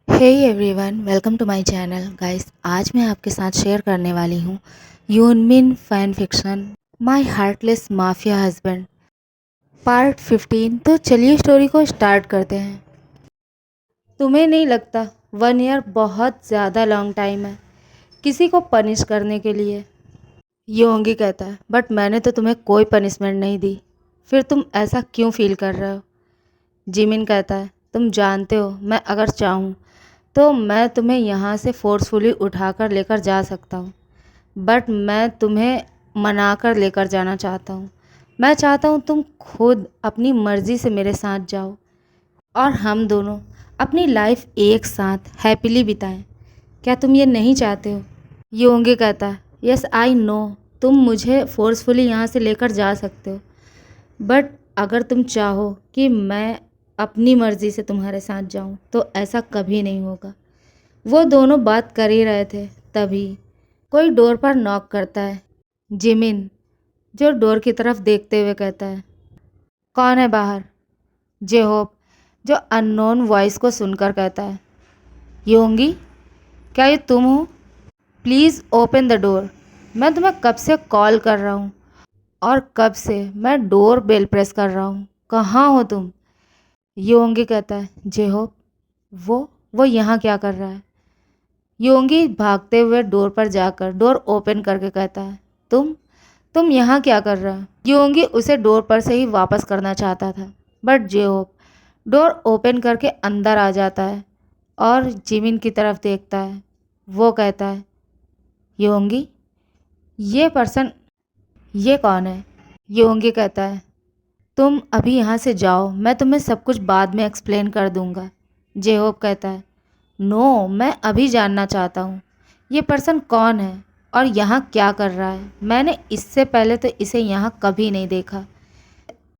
Hey everyone, welcome to my channel guys. आज मैं आपके साथ शेयर करने वाली हूँ Yoonmin fan fiction my heartless mafia husband part 15। तो चलिए स्टोरी को स्टार्ट करते हैं। तुम्हें नहीं लगता 1 ईयर बहुत ज़्यादा लॉन्ग टाइम है किसी को पनिश करने के लिए? योंगी कहता है, बट मैंने तो तुम्हें कोई पनिशमेंट नहीं दी, फिर तुम ऐसा क्यों फील कर रहे हो? जिमिन कहता है, तुम जानते हो मैं अगर चाहूँ तो मैं तुम्हें यहाँ से फोर्सफुली उठाकर लेकर जा सकता हूँ, बट मैं तुम्हें मनाकर लेकर जाना चाहता हूँ। मैं चाहता हूँ तुम खुद अपनी मर्ज़ी से मेरे साथ जाओ और हम दोनों अपनी लाइफ एक साथ हैप्पीली बिताएं। क्या तुम ये नहीं चाहते हो? योंगी कहता है, यस आई नो तुम मुझे फोर्सफुली यहाँ से लेकर जा सकते हो, बट अगर तुम चाहो कि मैं अपनी मर्ज़ी से तुम्हारे साथ जाऊं तो ऐसा कभी नहीं होगा। वो दोनों बात कर ही रहे थे, तभी कोई डोर पर नॉक करता है। जिमिन जो डोर की तरफ देखते हुए कहता है, कौन है बाहर? जेहोप जो अननोन वॉइस को सुनकर कहता है, योंगी क्या ये तुम हो? Please open the door. मैं तुम्हें कब से कॉल कर रहा हूँ और कब से मैं डोर बेल प्रेस कर रहा हूँ। कहाँ हो तुम? योंगी कहता है, जेहोप वो यहाँ क्या कर रहा है? योंगी भागते हुए डोर पर जाकर डोर ओपन करके कहता है, तुम यहाँ क्या कर रहा है? योंगी उसे डोर पर से ही वापस करना चाहता था, बट जेहोप डोर ओपन करके अंदर आ जाता है और जिमिन की तरफ देखता है। वो कहता है, योंगी ये पर्सन ये कौन है? योंगी कहता है, तुम अभी यहाँ से जाओ, मैं तुम्हें सब कुछ बाद में एक्सप्लेन कर दूंगा। जेहोप कहता है, नो मैं अभी जानना चाहता हूँ ये पर्सन कौन है और यहाँ क्या कर रहा है। मैंने इससे पहले तो इसे यहाँ कभी नहीं देखा।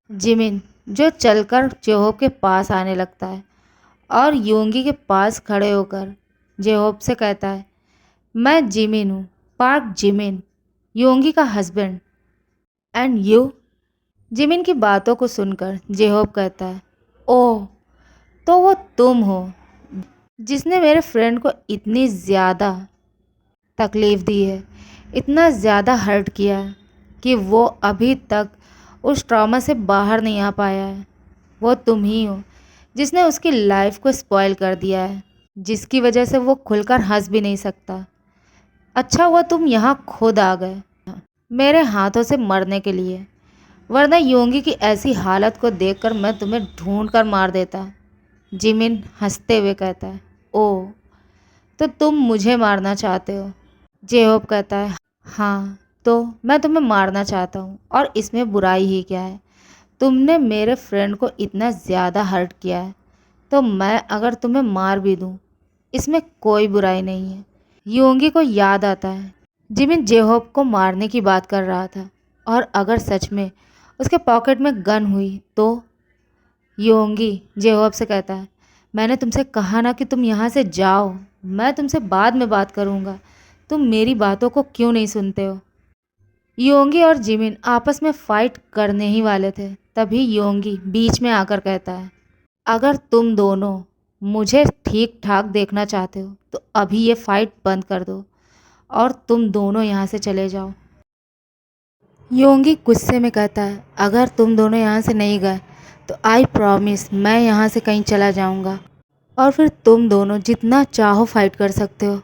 जिमिन जो चलकर जेहोप के पास आने लगता है और योंगी के पास खड़े होकर जेहोप से कहता है, मैं जिमिन हूँ, पार्क जिमिन, योंगी का हस्बैंड। And you? जिमिन की बातों को सुनकर जेहोप कहता है, ओह तो वो तुम हो जिसने मेरे फ्रेंड को इतनी ज़्यादा तकलीफ़ दी है, इतना ज़्यादा हर्ट किया है कि वो अभी तक उस ट्रॉमा से बाहर नहीं आ पाया है। वो तुम ही हो जिसने उसकी लाइफ को स्पॉइल कर दिया है, जिसकी वजह से वो खुलकर हंस भी नहीं सकता। अच्छा हुआ तुम यहाँ खुद आ गए मेरे हाथों से मरने के लिए, वरना योंगी की ऐसी हालत को देखकर मैं तुम्हें ढूंढ कर मार देता। जिमिन हंसते हुए कहता है, ओह तो तुम मुझे मारना चाहते हो? जेहोप कहता है, हाँ तो मैं तुम्हें मारना चाहता हूँ और इसमें बुराई ही क्या है? तुमने मेरे फ्रेंड को इतना ज़्यादा हर्ट किया है, तो मैं अगर तुम्हें मार भी दूँ इसमें कोई बुराई नहीं है। योंगी को याद आता है जिमिन जेहोप को मारने की बात कर रहा था, और अगर सच में उसके पॉकेट में गन हुई तो? योंगी जेहोप से कहता है, मैंने तुमसे कहा ना कि तुम यहाँ से जाओ, मैं तुमसे बाद में बात करूँगा, तुम मेरी बातों को क्यों नहीं सुनते हो? योंगी और जिमिन आपस में फाइट करने ही वाले थे, तभी योंगी बीच में आकर कहता है, अगर तुम दोनों मुझे ठीक ठाक देखना चाहते हो तो अभी ये फाइट बंद कर दो और तुम दोनों यहाँ से चले जाओ। योंगी गुस्से में कहता है, अगर तुम दोनों यहाँ से नहीं गए तो आई प्रॉमिस मैं यहाँ से कहीं चला जाऊँगा और फिर तुम दोनों जितना चाहो फाइट कर सकते हो।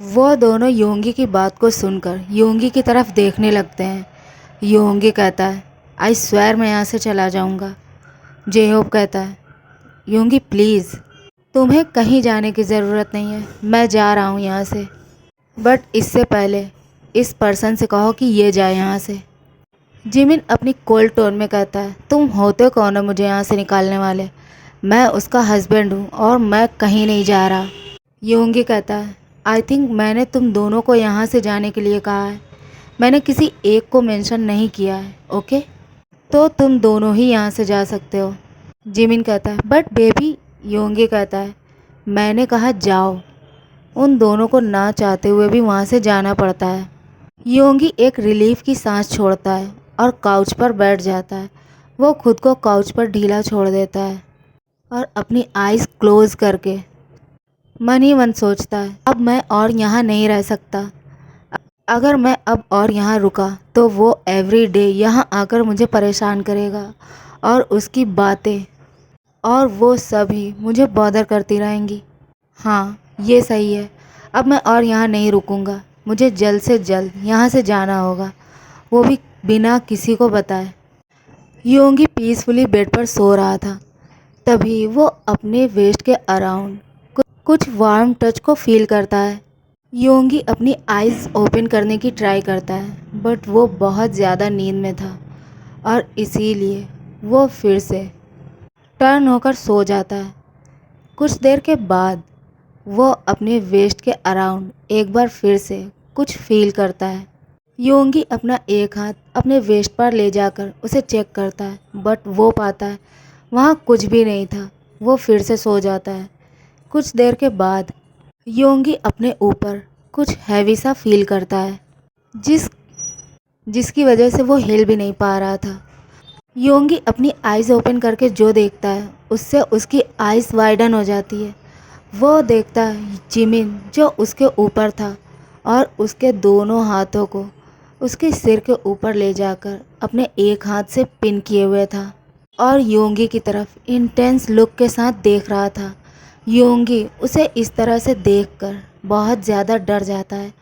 वो दोनों योंगी की बात को सुनकर योंगी की तरफ देखने लगते हैं। योंगी कहता है, आई स्वेयर मैं यहाँ से चला जाऊँगा। जेहोप कहता है, योंगी प्लीज़ तुम्हें कहीं जाने की ज़रूरत नहीं है, मैं जा रहा हूँ यहाँ से, बट इससे पहले इस पर्सन से कहो कि ये जाए यहाँ से। जिमिन अपनी कोल्ड टोन में कहता है, तुम होते कौन हो मुझे यहाँ से निकालने वाले? मैं उसका हस्बैंड हूँ और मैं कहीं नहीं जा रहा। योंगी कहता है, आई थिंक मैंने तुम दोनों को यहाँ से जाने के लिए कहा है, मैंने किसी एक को मेंशन नहीं किया है, ओके? तो तुम दोनों ही यहाँ से जा सकते हो। जिमिन कहता है, बट बेबी। योंगी कहता है, मैंने कहा जाओ। उन दोनों को ना चाहते हुए भी वहाँ से जाना पड़ता है। योंगी एक रिलीफ की सांस छोड़ता है और काउच पर बैठ जाता है। वो खुद को काउच पर ढीला छोड़ देता है और अपनी आइज़ क्लोज करके मन ही मन सोचता है अब मैं और यहाँ नहीं रह सकता। अगर मैं अब और यहाँ रुका तो वो एवरी डे यहाँ आकर मुझे परेशान करेगा और उसकी बातें और वो सभी मुझे बॉदर करती रहेंगी। हाँ, ये सही है। अब मैं और यहाँ नहीं रुकूंगा। मुझे जल्द से जल्द यहाँ से जाना होगा, वो भी बिना किसी को बताए। योंगी पीसफुली बेड पर सो रहा था। तभी वो अपने वेस्ट के अराउंड कुछ वार्म टच को फील करता है। योंगी अपनी आइज़ ओपन करने की ट्राई करता है बट वो बहुत ज़्यादा नींद में था और इसीलिए वो फिर से टर्न होकर सो जाता है। कुछ देर के बाद वो अपने वेस्ट के अराउंड एक बार फिर से कुछ फील करता है। योंगी अपना एक हाथ अपने वेस्ट पर ले जाकर उसे चेक करता है बट वो पाता है वहाँ कुछ भी नहीं था। वो फिर से सो जाता है। कुछ देर के बाद योंगी अपने ऊपर कुछ हैवी सा फील करता है जिसकी वजह से वो हिल भी नहीं पा रहा था। योंगी अपनी आइज़ ओपन करके जो देखता है उससे उसकी आइज़ वाइडन हो जाती है। वो देखता है जिमिन जो उसके ऊपर था और उसके दोनों हाथों को उसके सिर के ऊपर ले जाकर अपने एक हाथ से पिन किए हुए था और योंगी की तरफ इंटेंस लुक के साथ देख रहा था। योंगी उसे इस तरह से देखकर बहुत ज़्यादा डर जाता है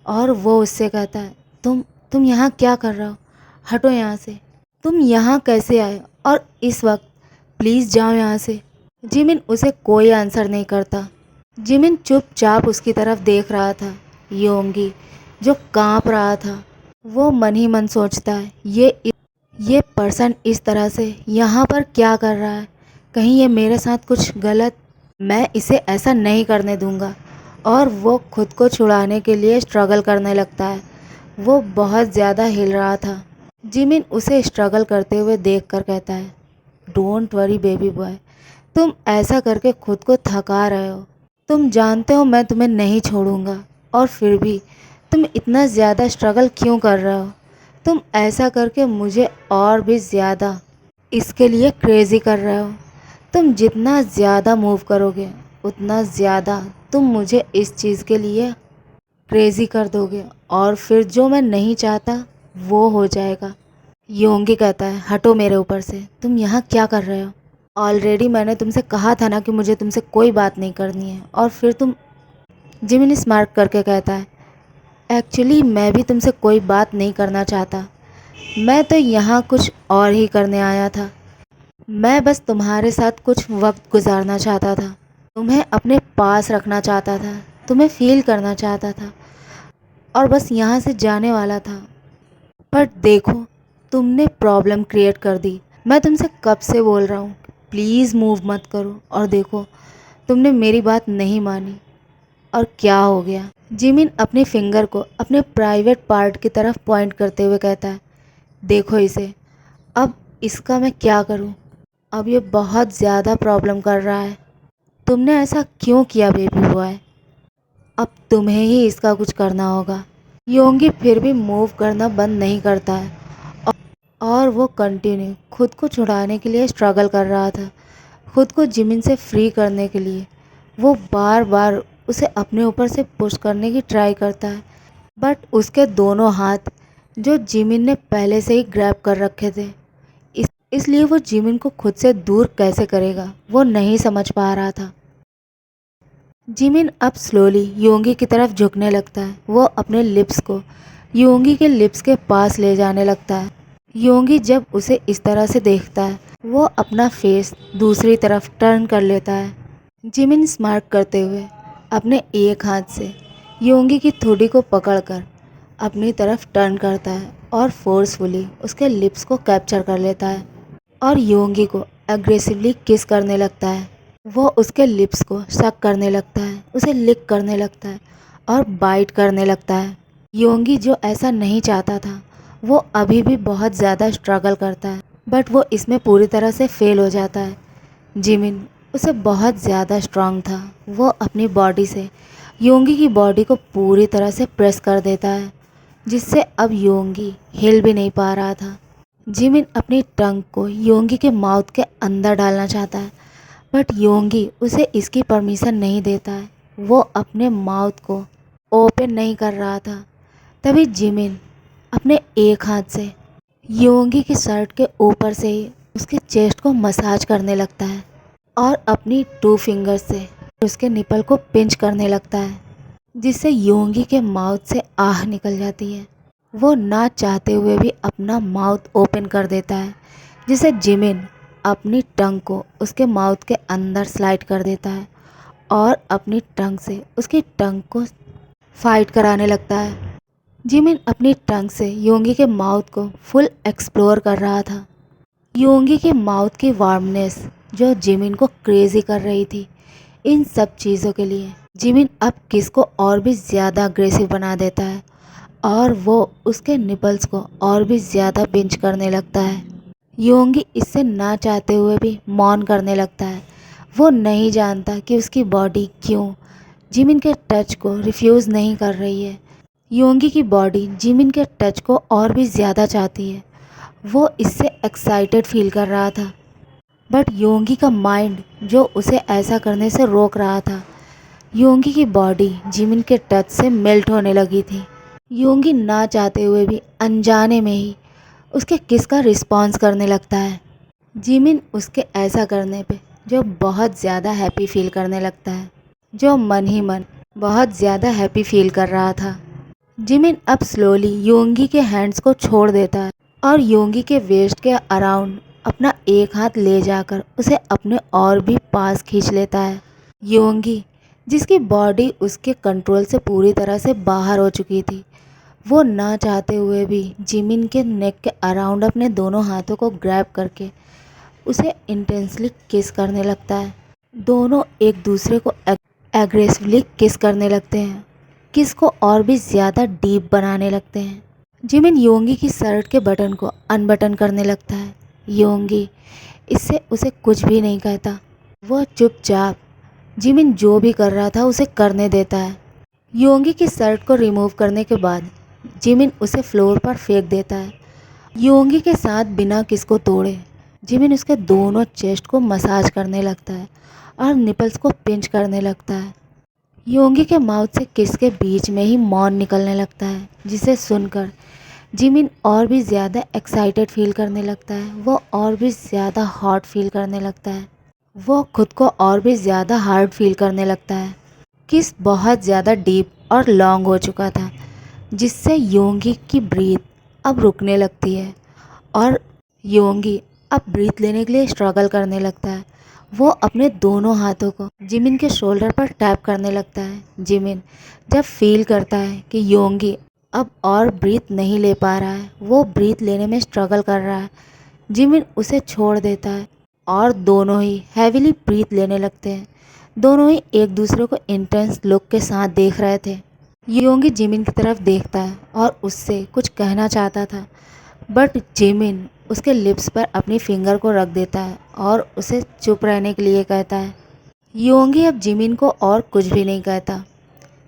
और वो उससे कहता है तुम यहाँ क्या कर रहे हो? हटो यहाँ से। तुम यहाँ कैसे आए और इस वक्त? प्लीज़ जाओ यहाँ से। जिमिन उसे कोई आंसर नहीं करता। जिमिन चुपचाप उसकी तरफ देख रहा था। योंगी जो कांप रहा था वो मन ही मन सोचता है ये पर्सन इस तरह से यहाँ पर क्या कर रहा है? कहीं ये मेरे साथ कुछ गलत? मैं इसे ऐसा नहीं करने दूंगा। और वो खुद को छुड़ाने के लिए स्ट्रगल करने लगता है। वो बहुत ज़्यादा हिल रहा था। जिमिन उसे स्ट्रगल करते हुए देखकर कहता है डोंट वरी बेबी बॉय, तुम ऐसा करके खुद को थका रहे हो। तुम जानते हो मैं तुम्हें नहीं छोड़ूंगा और फिर भी तुम इतना ज़्यादा स्ट्रगल क्यों कर रहे हो? तुम ऐसा करके मुझे और भी ज़्यादा इसके लिए क्रेज़ी कर रहे हो। तुम जितना ज़्यादा मूव करोगे उतना ज़्यादा तुम मुझे इस चीज़ के लिए क्रेज़ी कर दोगे और फिर जो मैं नहीं चाहता वो हो जाएगा। योंगी कहता है हटो मेरे ऊपर से, तुम यहाँ क्या कर रहे हो? ऑलरेडी मैंने तुमसे कहा था ना कि मुझे तुमसे कोई बात नहीं करनी है और फिर तुम। जिमिन स्मार्ट करके कहता है एक्चुअली मैं भी तुमसे कोई बात नहीं करना चाहता। मैं तो यहाँ कुछ और ही करने आया था। मैं बस तुम्हारे साथ कुछ वक्त गुजारना चाहता था, तुम्हें अपने पास रखना चाहता था, तुम्हें फील करना चाहता था और बस यहाँ से जाने वाला था। पर देखो तुमने प्रॉब्लम क्रिएट कर दी। मैं तुमसे कब से बोल रहा हूँ प्लीज़ मूव मत करो और देखो तुमने मेरी बात नहीं मानी और क्या हो गया। जिमिन अपने फिंगर को अपने प्राइवेट पार्ट की तरफ पॉइंट करते हुए कहता है देखो इसे, अब इसका मैं क्या करूँ? अब ये बहुत ज़्यादा प्रॉब्लम कर रहा है। तुमने ऐसा क्यों किया बेबी बॉय? अब तुम्हें ही इसका कुछ करना होगा। योंगी फिर भी मूव करना बंद नहीं करता है और वो कंटिन्यू खुद को छुड़ाने के लिए स्ट्रगल कर रहा था। खुद को जिमिन से फ्री करने के लिए वो बार बार उसे अपने ऊपर से पुश करने की ट्राई करता है बट उसके दोनों हाथ जो जिमिन ने पहले से ही ग्रैब कर रखे थे, इसलिए वो जिमिन को खुद से दूर कैसे करेगा वो नहीं समझ पा रहा था। जिमिन अब स्लोली योंगी की तरफ झुकने लगता है। वो अपने लिप्स को योंगी के लिप्स के पास ले जाने लगता है। योंगी जब उसे इस तरह से देखता है वो अपना फेस दूसरी तरफ टर्न कर लेता है। जिमिन स्मार्ट करते हुए अपने एक हाथ से योंगी की थोड़ी को पकड़कर अपनी तरफ टर्न करता है और फोर्सफुली उसके लिप्स को कैप्चर कर लेता है और योंगी को एग्रेसिवली किस करने लगता है। वो उसके लिप्स को सक करने लगता है, उसे लिक करने लगता है और बाइट करने लगता है। योंगी जो ऐसा नहीं चाहता था वो अभी भी बहुत ज़्यादा स्ट्रगल करता है बट वो इसमें पूरी तरह से फेल हो जाता है। जिमिन उसे बहुत ज़्यादा स्ट्रांग था। वो अपनी बॉडी से योंगी की बॉडी को पूरी तरह से प्रेस कर देता है जिससे अब योंगी हिल भी नहीं पा रहा था। जिमिन अपनी टंग को योंगी के माउथ के अंदर डालना चाहता है बट योंगी उसे इसकी परमिशन नहीं देता है। वो अपने माउथ को ओपन नहीं कर रहा था। तभी जिमिन अपने एक हाथ से योंगी की शर्ट के ऊपर से ही उसके चेस्ट को मसाज करने लगता है और अपनी 2 फिंगर से उसके निपल को पिंच करने लगता है, जिससे योंगी के माउथ से आह निकल जाती है। वो ना चाहते हुए भी अपना माउथ ओपन कर देता है, जिसे जिमिन अपनी टंग को उसके माउथ के अंदर स्लाइड कर देता है और अपनी टंग से उसकी टंग को फाइट कराने लगता है। जिमिन अपनी टंग से योंगी के माउथ को फुल एक्सप्लोर कर रहा था। योंगी के माउथ की वार्मनेस जो जिमिन को क्रेजी कर रही थी। इन सब चीज़ों के लिए जिमिन अब किस को और भी ज़्यादा अग्रेसिव बना देता है और वो उसके निपल्स को और भी ज़्यादा पिंच करने लगता है। योंगी इससे ना चाहते हुए भी मौन करने लगता है। वो नहीं जानता कि उसकी बॉडी क्यों जिमिन के टच को रिफ्यूज़ नहीं कर रही है। योंगी की बॉडी जिमिन के टच को और भी ज़्यादा चाहती है। वो इससे एक्साइटेड फील कर रहा था, बट योंगी का माइंड जो उसे ऐसा करने से रोक रहा था। योंगी की बॉडी जिमिन के टच से मेल्ट होने लगी थी। योंगी ना चाहते हुए भी अनजाने में ही उसके किस का रिस्पॉन्स करने लगता है। जिमिन उसके ऐसा करने पे जो बहुत ज़्यादा हैप्पी फील करने लगता है, जो मन ही मन बहुत ज़्यादा हैप्पी फील कर रहा था। जिमिन अब स्लोली योंगी के हैंड्स को छोड़ देता है और योंगी के वेस्ट के अराउंड अपना एक हाथ ले जाकर उसे अपने और भी पास खींच लेता है। योंगी जिसकी बॉडी उसके कंट्रोल से पूरी तरह से बाहर हो चुकी थी, वो ना चाहते हुए भी जिमिन के नेक के अराउंड अपने दोनों हाथों को ग्रैब करके उसे इंटेंसली किस करने लगता है। दोनों एक दूसरे को एग्रेसिवली किस करने लगते हैं, किस को और भी ज़्यादा डीप बनाने लगते हैं। जिमिन योंगी की शर्ट के बटन को अनबटन करने लगता है। योंगी इससे उसे कुछ भी नहीं कहता। वो चुपचाप जिमिन जो भी कर रहा था उसे करने देता है। योंगी की शर्ट को रिमूव करने के बाद जिमिन उसे फ्लोर पर फेंक देता है। योंगी के साथ बिना किसको तोड़े जिमिन उसके दोनों चेस्ट को मसाज करने लगता है और निपल्स को पिंच करने लगता है। योंगी के माउथ से किस के बीच में ही मौन निकलने लगता है, जिसे सुनकर जिमिन और भी ज़्यादा एक्साइटेड फील करने लगता है। वो और भी ज़्यादा हॉट फील करने लगता है। वो खुद को और भी ज़्यादा हार्ड फील करने लगता है। किस बहुत ज़्यादा डीप और लॉन्ग हो चुका था, जिससे योंगी की ब्रीथ अब रुकने लगती है और योंगी अब ब्रीथ लेने के लिए स्ट्रगल करने लगता है। वो अपने दोनों हाथों को जिमिन के शोल्डर पर टैप करने लगता है। जिमिन जब फील करता है कि योंगी अब और ब्रीथ नहीं ले पा रहा है, वो ब्रीथ लेने में स्ट्रगल कर रहा है, जिमिन उसे छोड़ देता है और दोनों ही हैविली ब्रीथ लेने लगते हैं। दोनों ही एक दूसरे को इंटेंस लुक के साथ देख रहे थे। योंगी जिमिन की तरफ देखता है और उससे कुछ कहना चाहता था, बट जिमिन उसके लिप्स पर अपनी फिंगर को रख देता है और उसे चुप रहने के लिए कहता है। योंगी अब जिमिन को और कुछ भी नहीं कहता।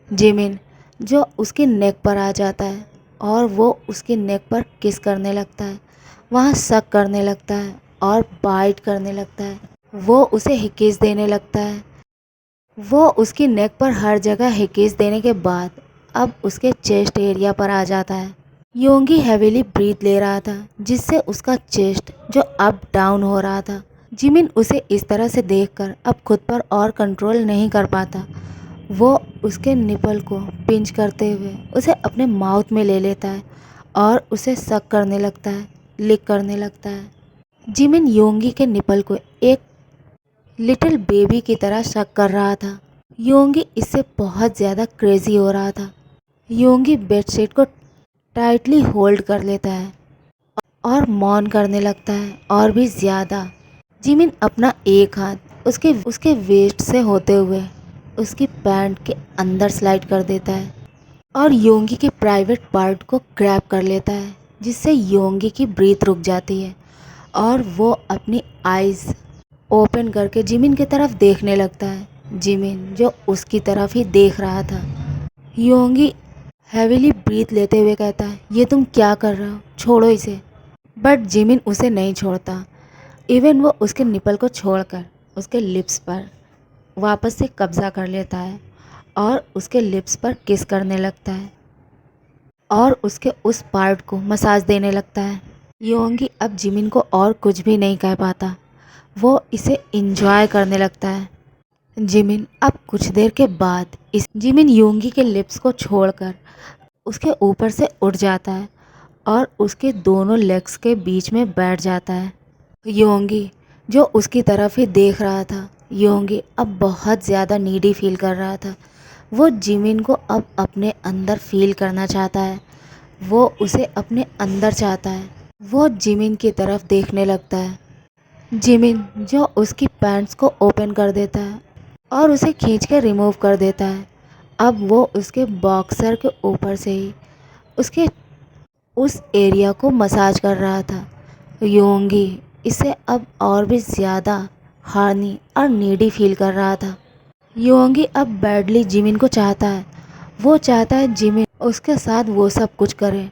जिमिन जो उसके नेक पर आ जाता है और वो उसके नेक पर किस करने लगता है, वहाँ सक करने लगता है और बाइट करने लगता है। वो उसे हिकिस देने लगता है। वो उसकी नेक पर हर जगह हिकिस देने के बाद अब उसके चेस्ट एरिया पर आ जाता है। योंगी हैविली ब्रीथ ले रहा था, जिससे उसका चेस्ट जो अप डाउन हो रहा था। जिमिन उसे इस तरह से देखकर अब खुद पर और कंट्रोल नहीं कर पाता। वो उसके निपल को पिंच करते हुए उसे अपने माउथ में ले लेता है और उसे सक करने लगता है, लिक करने लगता है। जिमिन योंगी के निपल को एक लिटिल बेबी की तरह सक कर रहा था। योंगी इससे बहुत ज़्यादा क्रेजी हो रहा था। योंगी बेडशीट को टाइटली होल्ड कर लेता है और मौन करने लगता है और भी ज़्यादा। जिमिन अपना एक हाथ उसके वेस्ट से होते हुए उसकी पैंट के अंदर स्लाइड कर देता है और योंगी के प्राइवेट पार्ट को ग्रैब कर लेता है, जिससे योंगी की ब्रीथ रुक जाती है और वो अपनी आइज़ ओपन करके जिमिन की तरफ देखने लगता है। जिमिन जो उसकी तरफ ही देख रहा था। योंगी हैविली ब्रीथ लेते हुए कहता है, ये तुम क्या कर रहे हो, छोड़ो इसे। बट जिमिन उसे नहीं छोड़ता। इवन वो उसके निपल को छोड़कर उसके लिप्स पर वापस से कब्ज़ा कर लेता है और उसके लिप्स पर किस करने लगता है और उसके उस पार्ट को मसाज देने लगता है। योंगी अब जिमिन को और कुछ भी नहीं कह पाता, वो इसे एंजॉय करने लगता है। जिमिन अब कुछ देर के बाद जिमिन योंगी के लिप्स को छोड़कर उसके ऊपर से उठ जाता है और उसके दोनों लेग्स के बीच में बैठ जाता है। योंगी जो उसकी तरफ ही देख रहा था, योंगी अब बहुत ज़्यादा नीडी फील कर रहा था। वो जिमिन को अब अपने अंदर फील करना चाहता है, वो उसे अपने अंदर चाहता है। वो जिमिन की तरफ देखने लगता है, जिमिन जो उसकी पैंट्स को ओपन कर देता है और उसे खींच के रिमूव कर देता है। अब वो उसके बॉक्सर के ऊपर से ही उसके उस एरिया को मसाज कर रहा था। योंगी इसे अब और भी ज़्यादा हार्नी और नीडी फील कर रहा था। योंगी अब बैडली जिमिन को चाहता है, वो चाहता है जिमिन उसके साथ वो सब कुछ करे,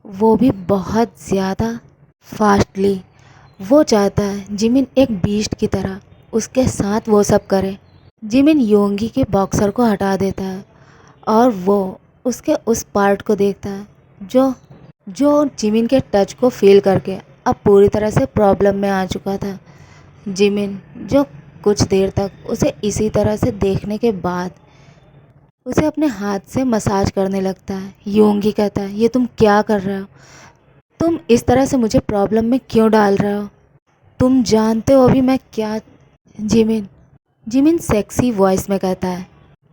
वो भी बहुत ज़्यादा फास्टली। वो चाहता है जिमिन एक बीस्ट की तरह उसके साथ वो सब करे। जिमिन योंगी के बॉक्सर को हटा देता है और वो उसके उस पार्ट को देखता है जो जो जिमिन के टच को फील करके अब पूरी तरह से प्रॉब्लम में आ चुका था। जिमिन जो कुछ देर तक उसे इसी तरह से देखने के बाद उसे अपने हाथ से मसाज करने लगता है। योंगी कहता है, ये तुम क्या कर रहे हो? तुम इस तरह से मुझे प्रॉब्लम में क्यों डाल रहे हो? तुम जानते हो अभी मैं क्या। जिमिन जिमिन सेक्सी वॉइस में कहता है,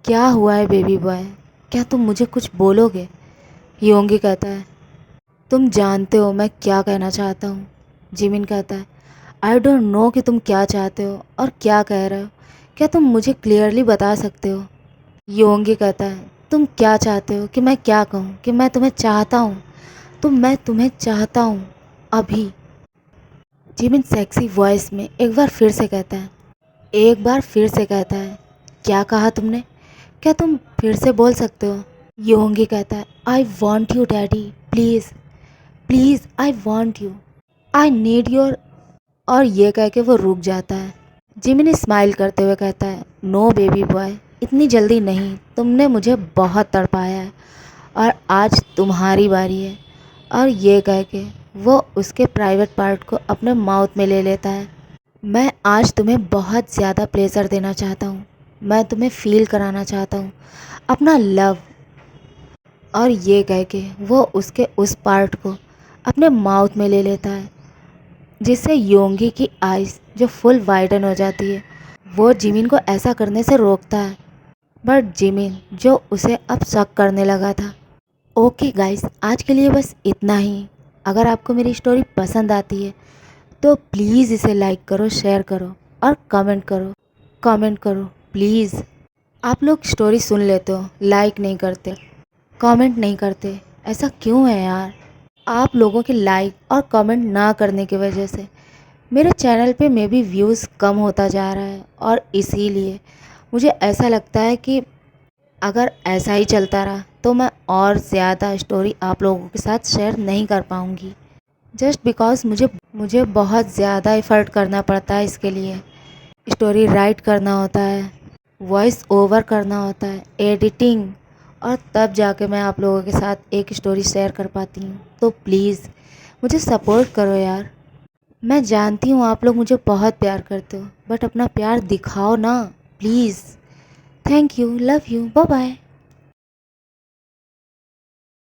क्या हुआ है बेबी बॉय, क्या तुम मुझे कुछ बोलोगे? योंगी कहता है, तुम जानते हो मैं क्या कहना चाहता हूँ। जिमिन कहता है, आई डोंट नो कि तुम क्या चाहते हो और क्या कह रहे हो, क्या तुम मुझे क्लियरली बता सकते हो? योंगी कहता है, तुम क्या चाहते हो कि मैं क्या कहूँ कि मैं तुम्हें चाहता हूँ, मैं तुम्हें चाहता हूँ अभी। जिमिन सेक्सी वॉइस में एक बार फिर से कहता है, क्या कहा तुमने? क्या तुम फिर से बोल सकते हो? योंगी कहता है, I want you daddy, please please I want you, I need your. और ये कह के वो रुक जाता है। जिमिन स्माइल करते हुए कहता है, नो बेबी बॉय, इतनी जल्दी नहीं, तुमने मुझे बहुत तड़पाया है और आज तुम्हारी बारी है। और ये कह के वो उसके प्राइवेट पार्ट को अपने माउथ में ले लेता है। मैं आज तुम्हें बहुत ज़्यादा प्लेजर देना चाहता हूँ, मैं तुम्हें फील कराना चाहता हूँ अपना लव। और ये कह के वो उसके उस पार्ट को अपने माउथ में ले लेता है, जिससे योंगी की आइज़ जो फुल वाइडन हो जाती है। वो जिमिन को ऐसा करने से रोकता है, बट जिमिन जो उसे अब शक करने लगा था। ओके गाइस, आज के लिए बस इतना ही। अगर आपको मेरी स्टोरी पसंद आती है तो प्लीज़ इसे लाइक करो, शेयर करो और कमेंट करो प्लीज़। आप लोग स्टोरी सुन लेते हो, लाइक नहीं करते, कमेंट नहीं करते, ऐसा क्यों है यार? आप लोगों के लाइक और कमेंट ना करने की वजह से मेरे चैनल पे में भी व्यूज़ कम होता जा रहा है और इसीलिए मुझे ऐसा लगता है कि अगर ऐसा ही चलता रहा तो मैं और ज़्यादा स्टोरी आप लोगों के साथ शेयर नहीं कर पाऊँगी। जस्ट बिकॉज़ मुझे बहुत ज़्यादा एफ़र्ट करना पड़ता है इसके लिए। स्टोरी राइट करना होता है, वॉइस ओवर करना होता है, एडिटिंग, और तब जाके मैं आप लोगों के साथ एक स्टोरी शेयर कर पाती हूँ। तो प्लीज़ मुझे सपोर्ट करो यार। मैं जानती हूँ आप लोग मुझे बहुत प्यार करते हो, बट अपना प्यार दिखाओ ना please. Thank you, love you, bye bye.